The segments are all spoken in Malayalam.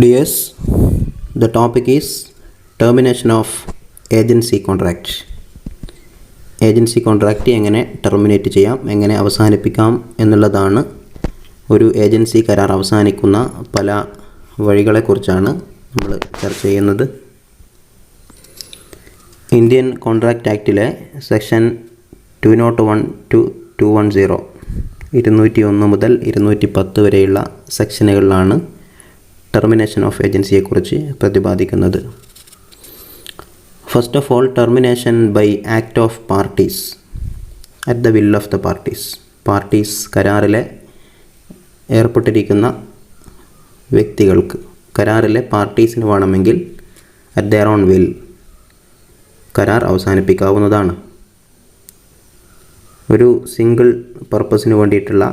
DS, the topic is termination of agency contract. Agency contract എങ്ങനെ ടെർമിനേറ്റ് ചെയ്യാം, എങ്ങനെ അവസാനിപ്പിക്കാം എന്നുള്ളതാണ്. ഒരു ഏജൻസി കരാർ അവസാനിക്കുന്ന പല വഴികളെക്കുറിച്ചാണ് നമ്മൾ ചർച്ച ചെയ്യുന്നത്. ഇന്ത്യൻ കോൺട്രാക്റ്റ് ആക്റ്റിലെ സെക്ഷൻ 201 to 210 201 മുതൽ 210 വരെയുള്ള സെക്ഷനുകളിലാണ് ടെർമിനേഷൻ ഓഫ് ഏജൻസിയെക്കുറിച്ച് പ്രതിപാദിക്കുന്നത്. First of all, termination by act of parties at the will of the parties കരാറിലെ ഏർപ്പെട്ടിരിക്കുന്ന വ്യക്തികൾക്ക്, കരാറിലെ പാർട്ടീസിന് വേണമെങ്കിൽ അറ്റ് ദെയർ ഓൺ വിൽ കരാർ അവസാനിപ്പിക്കാവുന്നതാണ്. ഒരു സിംഗിൾ പർപ്പസിന് വേണ്ടിയിട്ടുള്ള,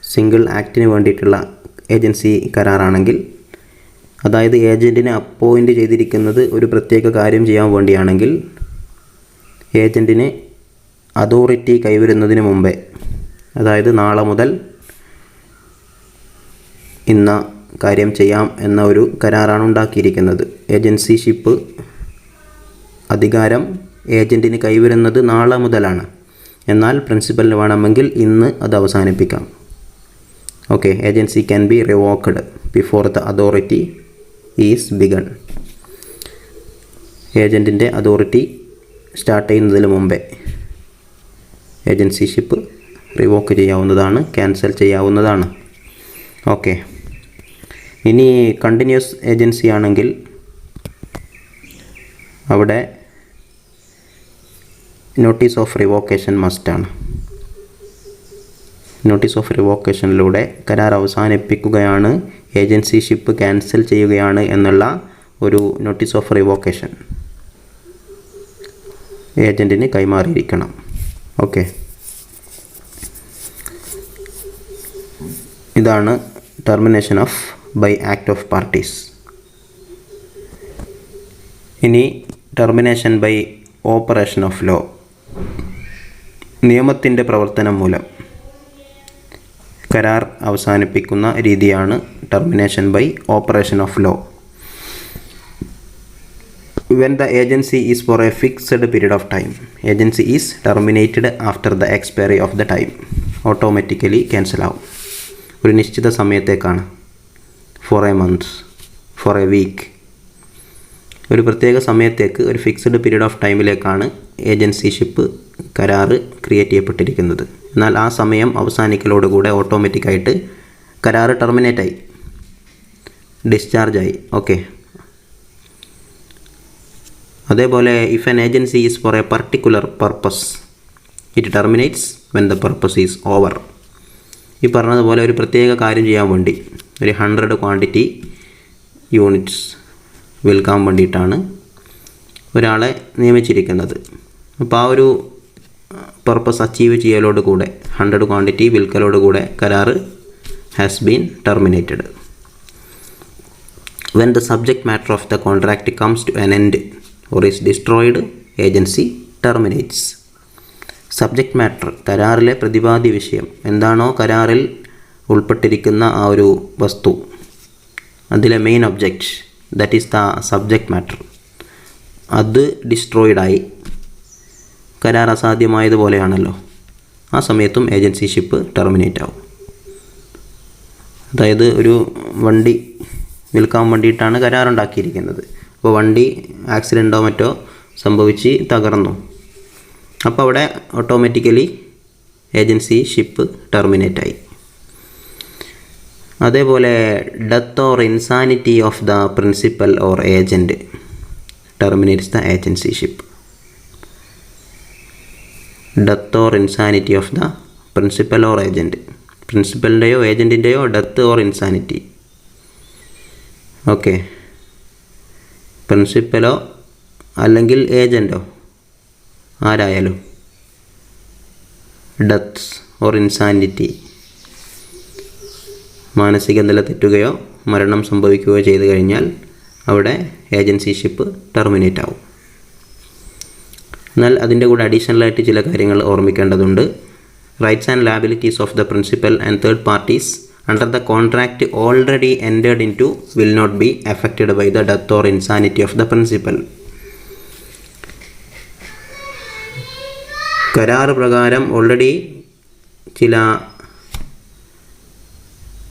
സിംഗിൾ ആക്റ്റിന് വേണ്ടിയിട്ടുള്ള ഏജൻസി കരാറാണെങ്കിൽ, അതായത് ഏജൻറ്റിനെ അപ്പോയിൻ്റ് ചെയ്തിരിക്കുന്നത് ഒരു പ്രത്യേക കാര്യം ചെയ്യാൻ വേണ്ടിയാണെങ്കിൽ, ഏജൻറ്റിന് അതോറിറ്റി കൈവരുന്നതിന് മുമ്പേ, അതായത് നാളെ മുതൽ ഇന്ന കാര്യം ചെയ്യാം എന്ന ഒരു കരാറാണ് ഉണ്ടാക്കിയിരിക്കുന്നത്. ഏജൻസിഷിപ്പ് അധികാരം ഏജൻറ്റിന് കൈവരുന്നത് നാളെ മുതലാണ്. എന്നാൽ പ്രിൻസിപ്പലിന് വേണമെങ്കിൽ ഇന്ന് അത് അവസാനിപ്പിക്കാം. Okay, agency can be revoked before the authority is begun. ഏജൻറ്റിൻ്റെ അതോറിറ്റി സ്റ്റാർട്ട് ചെയ്യുന്നതിന് മുമ്പേ ഏജൻസിഷിപ്പ് റിവോക്ക് ചെയ്യാവുന്നതാണ്, ക്യാൻസൽ ചെയ്യാവുന്നതാണ്. ഓക്കെ, ഇനി കണ്ടിന്യൂസ് ഏജൻസി ആണെങ്കിൽ അവിടെ നോട്ടീസ് ഓഫ് റിവോക്കേഷൻ മസ്റ്റാണ്. നോട്ടീസ് ഓഫ് റിവോക്കേഷനിലൂടെ കരാർ അവസാനിപ്പിക്കുകയാണ്, ഏജൻസിഷിപ്പ് ക്യാൻസൽ ചെയ്യുകയാണ് എന്നുള്ള ഒരു നോട്ടീസ് ഓഫ് റിവോക്കേഷൻ ഏജൻറ്റിന് കൈമാറിയിരിക്കണം. ഓക്കെ, ഇതാണ് termination of by act of parties. ഇനി termination by operation of law, നിയമത്തിൻ്റെ പ്രവർത്തനം മൂലം കരാർ അവസാനിപ്പിക്കുന്ന രീതിയാണ് termination by operation of law. When the agency is for a fixed period of time, agency is terminated after the expiry of the time. Automatically cancel ആവും. ഒരു നിശ്ചിത സമയത്തേക്കാണ്, for a month, for a week, ഒരു പ്രത്യേക സമയത്തേക്ക്, ഒരു ഫിക്സ്ഡ് പീരീഡ് ഓഫ് ടൈമിലേക്കാണ് ഏജൻസിഷിപ്പ് കരാറ് ക്രിയേറ്റ് ചെയ്യപ്പെട്ടിരിക്കുന്നത്. എന്നാൽ ആ സമയം അവസാനിക്കലോടുകൂടെ ഓട്ടോമാറ്റിക്കായിട്ട് കരാറ് ടെർമിനേറ്റായി, ഡിസ്ചാർജായി. ഓക്കെ, അതേപോലെ if an agency is for a particular purpose it terminates when the purpose is over. ഈ പറഞ്ഞതുപോലെ ഒരു പ്രത്യേക കാര്യം ചെയ്യാൻ വേണ്ടി ഒരു 100 ക്വാണ്ടിറ്റി യൂണിറ്റ്സ് വിൽക്കാൻ വേണ്ടിയിട്ടാണ് ഒരാളെ നിയമിച്ചിരിക്കുന്നത്. അപ്പോൾ ആ ഒരു പർപ്പസ് അച്ചീവ് ചെയ്യലോടുകൂടെ, 100 ക്വാണ്ടിറ്റി വിൽക്കലോടുകൂടെ കരാറ് has been terminated. When the subject matter of the contract comes to an end or is destroyed, agency terminates. Subject matter, കരാറിലെ പ്രതിപാദ്യ വിഷയം എന്താണോ കരാറിൽ ഉൾപ്പെട്ടിരിക്കുന്ന ആ ഒരു വസ്തു, അതിലെ main object, that is the subject matter, അത് ഡിസ്ട്രോയിഡായി, കരാർ അസാധ്യമായതുപോലെയാണല്ലോ, ആ സമയത്തും ഏജൻസിഷിപ്പ് ടെർമിനേറ്റ് ആവും. അതായത് ഒരു വണ്ടി വിൽക്കാൻ വേണ്ടിയിട്ടാണ് കരാറുണ്ടാക്കിയിരിക്കുന്നത്. അപ്പോൾ വണ്ടി ആക്സിഡൻറ്റോ മറ്റോ സംഭവിച്ച് തകർന്നു, അപ്പോൾ അവിടെ ഓട്ടോമാറ്റിക്കലി ഏജൻസിഷിപ്പ് ടെർമിനേറ്റായി. അതേപോലെ death or insanity of the principal or agent terminates the agencyship. Death or insanity of the principal or agent, പ്രിൻസിപ്പലിൻ്റെയോ ഏജൻറ്റിൻ്റെയോ ഡെത്ത് ഓർ ഇൻസാനിറ്റി. ഓക്കെ, പ്രിൻസിപ്പലോ അല്ലെങ്കിൽ ഏജൻറ്റോ ആരായാലും ഡെത്ത് ഓർ ഇൻസാനിറ്റി, മാനസിക നില തെറ്റുകയോ മരണം സംഭവിക്കുകയോ ചെയ്തു കഴിഞ്ഞാൽ അവിടെ ഏജൻസിഷിപ്പ് ടെർമിനേറ്റ് ആവും. എന്നാൽ അതിൻ്റെ കൂടെ അഡീഷണലായിട്ട് ചില കാര്യങ്ങൾ ഓർമ്മിക്കേണ്ടതുണ്ട്. Rights and liabilities of the principal and third parties under the contract already entered into will not be affected by the death or insanity of the principal. കരാർ പ്രകാരം ഓൾറെഡി ചില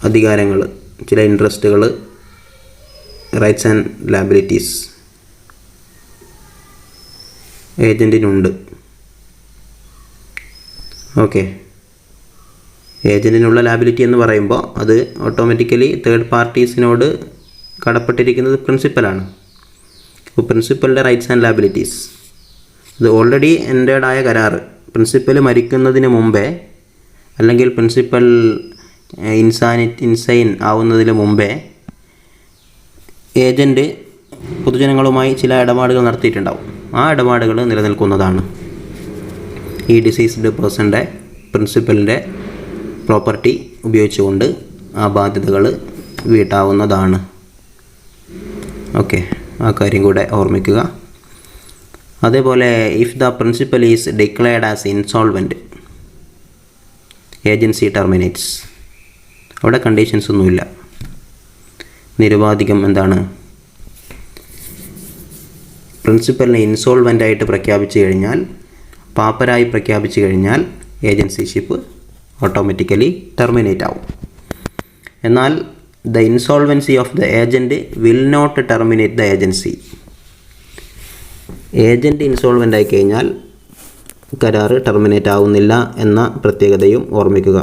അധികാരങ്ങൾ, ചില ഇൻട്രസ്റ്റുകൾ, റൈറ്റ്സ് ആൻഡ് ലയബിലിറ്റീസ് ഏജൻറ്റിനുണ്ട്. ഓക്കെ, ഏജൻറ്റിനുള്ള ലാബിലിറ്റി എന്ന് പറയുമ്പോൾ അത് ഓട്ടോമാറ്റിക്കലി തേർഡ് പാർട്ടീസിനോട് കടപ്പെട്ടിരിക്കുന്നത് പ്രിൻസിപ്പലാണ്. അപ്പോൾ പ്രിൻസിപ്പലിൻ്റെ റൈറ്റ്സ് ആൻഡ് ലാബിലിറ്റീസ് ഇത് ഓൾറെഡി എൻറ്റേർഡ് ആയ കരാർ, പ്രിൻസിപ്പൽ മരിക്കുന്നതിന് മുമ്പേ അല്ലെങ്കിൽ പ്രിൻസിപ്പൽ ഇൻസൈൻ ആവുന്നതിന് മുമ്പേ ഏജൻറ്റ് പൊതുജനങ്ങളുമായി ചില ഇടപാടുകൾ നടത്തിയിട്ടുണ്ടാവും. ആ ഇടപാടുകൾ നിലനിൽക്കുന്നതാണ്. ഈ ഡിസീസ്ഡ് പേഴ്സൻ്റെ പ്രിൻസിപ്പലിൻ്റെ പ്രോപ്പർട്ടി ഉപയോഗിച്ചുകൊണ്ട് ആ ബാധ്യതകൾ വീട്ടാവുന്നതാണ്. ഓക്കെ, ആ കാര്യം കൂടെ ഓർമ്മിക്കുക. അതേപോലെ if the principal is declared as insolvent, agency terminates. അവിടെ കണ്ടീഷൻസ് ഒന്നുമില്ല. നിരുപാധികം എന്താണ്, പ്രിൻസിപ്പലിനെ ഇൻസോൾവെൻ്റ് ആയിട്ട് പ്രഖ്യാപിച്ചു കഴിഞ്ഞാൽ, പാപ്പരായി പ്രഖ്യാപിച്ചു കഴിഞ്ഞാൽ ഏജൻസിഷിപ്പ് ഓട്ടോമാറ്റിക്കലി ടെർമിനേറ്റ് ആവും. എന്നാൽ the insolvency of the agent will not terminate the agency. Agent insolvent ആയി കഴിഞ്ഞാൽ കരാർ ടെർമിനേറ്റ് ആവുന്നില്ല എന്ന പ്രത്യേകതയും ഓർമ്മിക്കുക.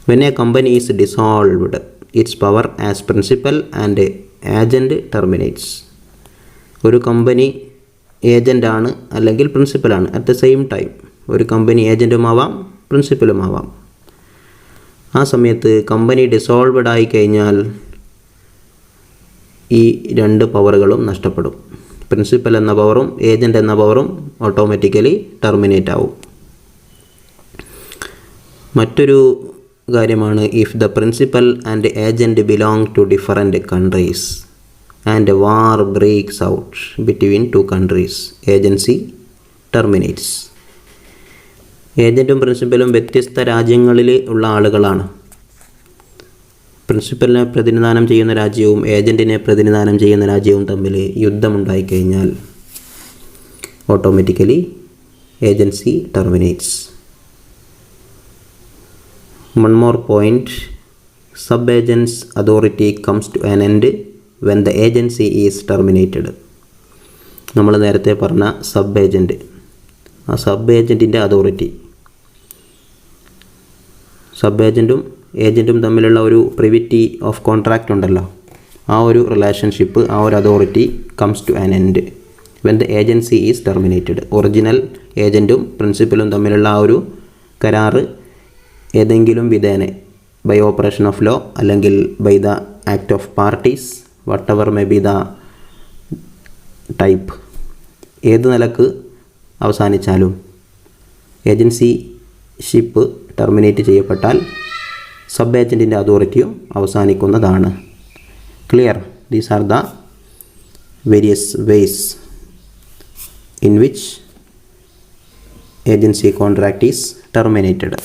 When a company is dissolved its power as principal and agent terminates. ഒരു കമ്പനി ഏജൻ്റാണ് അല്ലെങ്കിൽ പ്രിൻസിപ്പലാണ് അറ്റ് ദ സെയിം ടൈം. ഒരു കമ്പനി ഏജൻറ്റുമാവാം പ്രിൻസിപ്പലുമാവാം. ആ സമയത്ത് കമ്പനി ഡിസോൾവ്ഡ് ആയി കഴിഞ്ഞാൽ ഈ രണ്ട് പവറുകളും നഷ്ടപ്പെടും. പ്രിൻസിപ്പൽ എന്ന പവറും ഏജൻ്റ് എന്ന പവറും ഓട്ടോമാറ്റിക്കലി ടെർമിനേറ്റ് ആവും. മറ്റൊരു കാര്യമാണ് if the principal and agent belong to different countries and war breaks out between two countries, agency terminates. ഏജൻറ്റും പ്രിൻസിപ്പലും വ്യത്യസ്ത രാജ്യങ്ങളിൽ ഉള്ള ആളുകളാണ്. പ്രിൻസിപ്പലിനെ പ്രതിനിധാനം ചെയ്യുന്ന രാജ്യവും ഏജൻറ്റിനെ പ്രതിനിധാനം ചെയ്യുന്ന രാജ്യവും തമ്മിൽ യുദ്ധമുണ്ടായിക്കഴിഞ്ഞാൽ automatically agency terminates. One more point, sub agent's authority comes to an end when the agency is terminated. നമ്മൾ നേരത്തെ പറഞ്ഞ സബ് ഏജൻറ്റ്, ആ സബ് ഏജൻറ്റിൻ്റെ അതോറിറ്റി, സബ് ഏജൻറ്റും ഏജൻറ്റും തമ്മിലുള്ള ഒരു പ്രിവിറ്റി ഓഫ് കോൺട്രാക്റ്റ് ഉണ്ടല്ലോ, ആ ഒരു റിലേഷൻഷിപ്പ്, ആ ഒരു authority comes to an end when the agency is terminated. Original ഏജൻറ്റും പ്രിൻസിപ്പലും തമ്മിലുള്ള ആ ഒരു കരാറ് ഏതെങ്കിലും വിധേന ബൈ ഓപ്പറേഷൻ ഓഫ് ലോ അല്ലെങ്കിൽ by the act of parties, whatever may be the type, ഏത് നിലക്ക് അവസാനിച്ചാലും ഏജൻസി ഷിപ്പ് ടെർമിനേറ്റ് ചെയ്യപ്പെട്ടാൽ സബ് ഏജൻറ്റിൻ്റെ അതോറിറ്റിയും അവസാനിക്കുന്നതാണ്. Clear? These are the various ways in which agency contract is terminated.